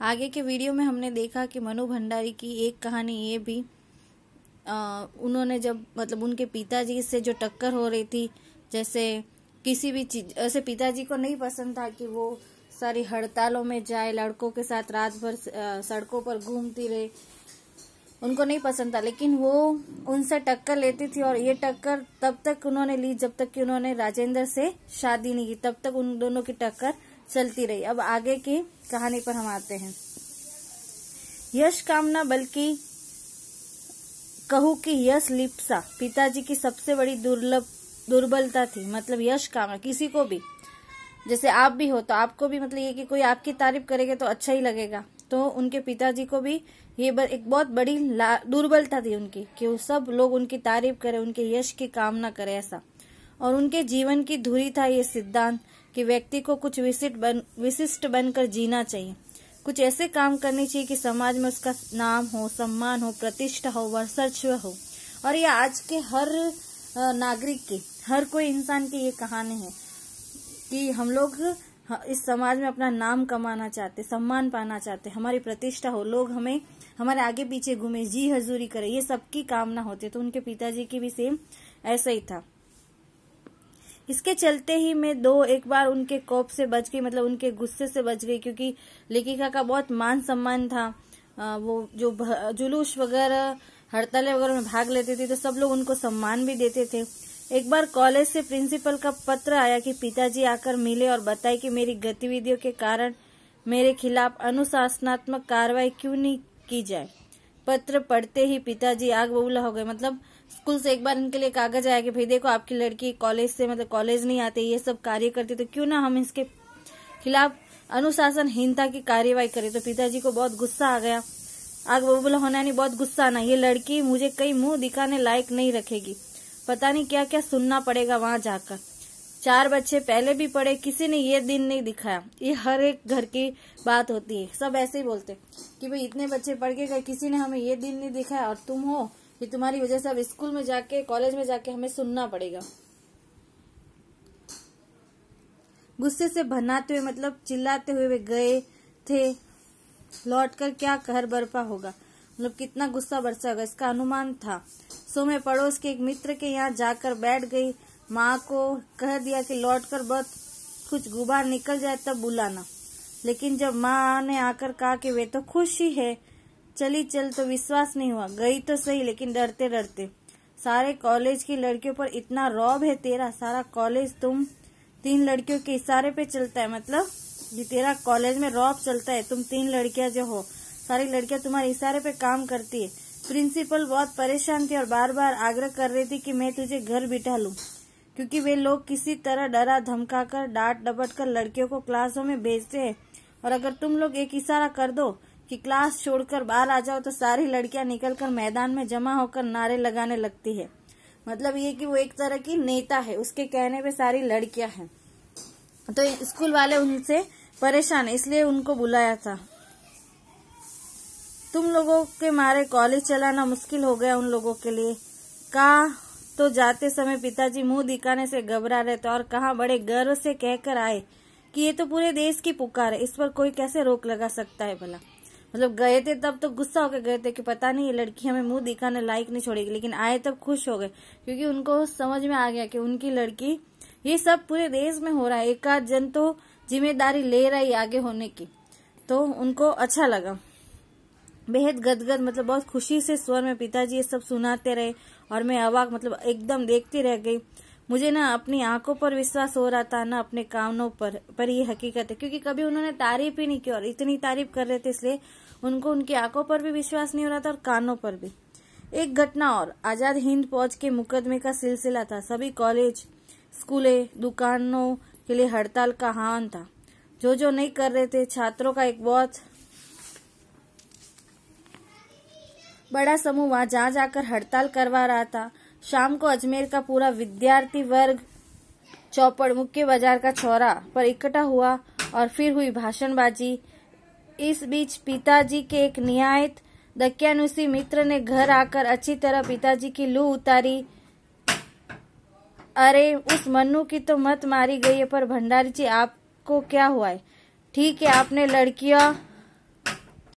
आगे के वीडियो में हमने देखा कि मनु भंडारी की एक कहानी ये भी उन्होंने जब मतलब उनके पिताजी से जो टक्कर हो रही थी, जैसे किसी भी चीज ऐसे पिताजी को नहीं पसंद था कि वो सारी हड़तालों में जाए, लड़कों के साथ रात भर सड़कों पर घूमती रहे, उनको नहीं पसंद था, लेकिन वो उनसे टक्कर लेती थी। और ये टक्कर तब तक उन्होंने ली जब तक कि उन्होंने राजेंद्र से शादी नहीं की, तब तक उन दोनों की टक्कर चलती रही। अब आगे की कहानी पर हम आते हैं। यश कामना, बल्कि कहूँ कि यश लिप्सा पिताजी की सबसे बड़ी दुर्बलता थी। मतलब यश कामना, किसी को भी, जैसे आप भी हो तो आपको भी मतलब ये कि कोई आपकी तारीफ करेगा तो अच्छा ही लगेगा, तो उनके पिताजी को भी ये एक बहुत बड़ी दुर्बलता थी उनकी कि वो सब लोग उनकी तारीफ करें, उनके यश की कामना करें ऐसा। और उनके जीवन की धुरी था ये सिद्धांत कि व्यक्ति को कुछ विशिष्ट बनकर जीना चाहिए, कुछ ऐसे काम करने चाहिए कि समाज में उसका नाम हो, सम्मान हो, प्रतिष्ठा हो, वर्चस्व हो। और ये आज के हर नागरिक की, हर कोई इंसान की ये कहानी है कि हम लोग इस समाज में अपना नाम कमाना चाहते, सम्मान पाना चाहते, हमारी प्रतिष्ठा हो, लोग हमें हमारे आगे पीछे घूमे, जी हजूरी करे, ये सबकी कामना होती है। तो उनके पिताजी की भी सेम ऐसा ही था। इसके चलते ही मैं एक बार उनके कोप से बच गई, मतलब उनके गुस्से से बच गई, क्योंकि लेखिका का बहुत मान सम्मान था। वो जो जुलूस वगैरह, हड़तालें वगैरह में भाग लेते थे तो सब लोग उनको सम्मान भी देते थे। एक बार कॉलेज से प्रिंसिपल का पत्र आया कि पिताजी आकर मिले और बताए कि मेरी गतिविधियों के कारण मेरे खिलाफ अनुशासनात्मक कार्रवाई क्यों नहीं की जाए। पत्र पढ़ते ही पिताजी आग बबूला हो गए। मतलब स्कूल से एक बार इनके लिए कागज आया कि भाई देखो आपकी लड़की कॉलेज से मतलब कॉलेज नहीं आते, ये सब कार्य करती, तो क्यों ना हम इसके खिलाफ अनुशासनहीनता की कार्यवाही करें। तो पिताजी को बहुत गुस्सा आ गया। आग बबूला होना यानी बहुत गुस्सा आना, ये लड़की मुझे कहीं मुंह दिखाने लायक नहीं रखेगी, पता नहीं क्या क्या सुनना पड़ेगा वहां जाकर। 4 बच्चे पहले भी पढ़े, किसी ने ये दिन नहीं दिखाया। ये हर एक घर की बात होती है, सब ऐसे ही बोलते कि भाई इतने बच्चे पढ़ के गए, किसी ने हमें ये दिन नहीं दिखाया, और तुम हो कि तुम्हारी वजह से अब स्कूल में जाके, कॉलेज में जाके हमें सुनना पड़ेगा। गुस्से से भनाते हुए, मतलब चिल्लाते हुए वे गए थे। लौटकर क्या कहर बरपा होगा, मतलब कितना गुस्सा बरसा होगा, इसका अनुमान था। सो मैं पड़ोस के एक मित्र के यहाँ जाकर बैठ गई। माँ को कह दिया कि लौटकर बहुत कुछ गुबार निकल जाए तब बुलाना। लेकिन जब माँ ने आकर कहा कि वे तो खुश ही है, चली चल, तो विश्वास नहीं हुआ। गई तो सही, लेकिन डरते डरते। सारे कॉलेज की लड़कियों पर इतना रौब है तेरा, सारा कॉलेज तुम 3 लड़कियों के इशारे पे चलता है। मतलब ये तेरा कॉलेज में रौब चलता है, तुम 3 लड़कियां जो हो, सारी लड़कियां तुम्हारे इशारे पे काम करती है। प्रिंसिपल बहुत परेशान थी और बार बार आग्रह कर रही थी कि मैं तुझे घर बिठा लूं, क्योंकि वे लोग किसी तरह डरा धमकाकर, डांट डपट कर लड़कियों को क्लासों में भेजते हैं। और अगर तुम लोग एक इशारा कर दो कि क्लास छोड़कर बाहर आ जाओ, तो सारी लड़कियां निकलकर मैदान में जमा होकर नारे लगाने लगती है। मतलब ये कि वो एक तरह की नेता है, उसके कहने पे सारी लड़कियां हैं। तो स्कूल वाले उनसे परेशान है, इसलिए उनको बुलाया था। तुम लोगों के मारे कॉलेज चलाना मुश्किल हो गया उन लोगों के लिए। कहा तो जाते समय पिताजी मुंह दिखाने से घबरा रहे थे, और कहा बड़े गर्व से कहकर आए कि ये तो पूरे देश की पुकार है, इस पर कोई कैसे रोक लगा सकता है भला। मतलब गए थे तब तो गुस्सा होकर गए थे कि पता नहीं ये लड़की हमें मुंह दिखाने लायक नहीं छोड़ेगी, लेकिन आए तब खुश हो गए, क्योंकि उनको समझ में आ गया कि उनकी लड़की, ये सब पूरे देश में हो रहा है, एक आध जन तो जिम्मेदारी ले रहा है आगे होने की, तो उनको अच्छा लगा। बेहद गदगद, मतलब बहुत खुशी से स्वर में पिताजी ये सब सुनाते रहे, और मैं अवाक, मतलब एकदम देखती रह गई। मुझे ना अपनी आंखों पर विश्वास हो रहा था, ना अपने कानों पर ये हकीकत है, क्योंकि कभी उन्होंने तारीफ ही नहीं की, और इतनी तारीफ कर रहे थे इसलिए उनको उनकी आंखों पर भी विश्वास नहीं हो रहा था और कानों पर भी। एक घटना और, आजाद हिंद फौज के मुकदमे का सिलसिला था। सभी कॉलेज, स्कूलें, दुकानों के लिए हड़ताल का आह्वान था। जो नहीं कर रहे थे, छात्रों का एक बहुत बड़ा समूह वहां जाकर हड़ताल करवा रहा था। शाम को अजमेर का पूरा विद्यार्थी वर्ग चौपड़, मुख्य बाजार का चौरा पर इकट्ठा हुआ और फिर हुई भाषणबाजी। इस बीच पिताजी के एक निहायत दकियानुसी मित्र ने घर आकर अच्छी तरह पिताजी की लू उतारी। अरे उस मन्नू की तो मत मारी गई है, पर भंडारी जी आपको क्या हुआ है? ठीक है, आपने लड़कियां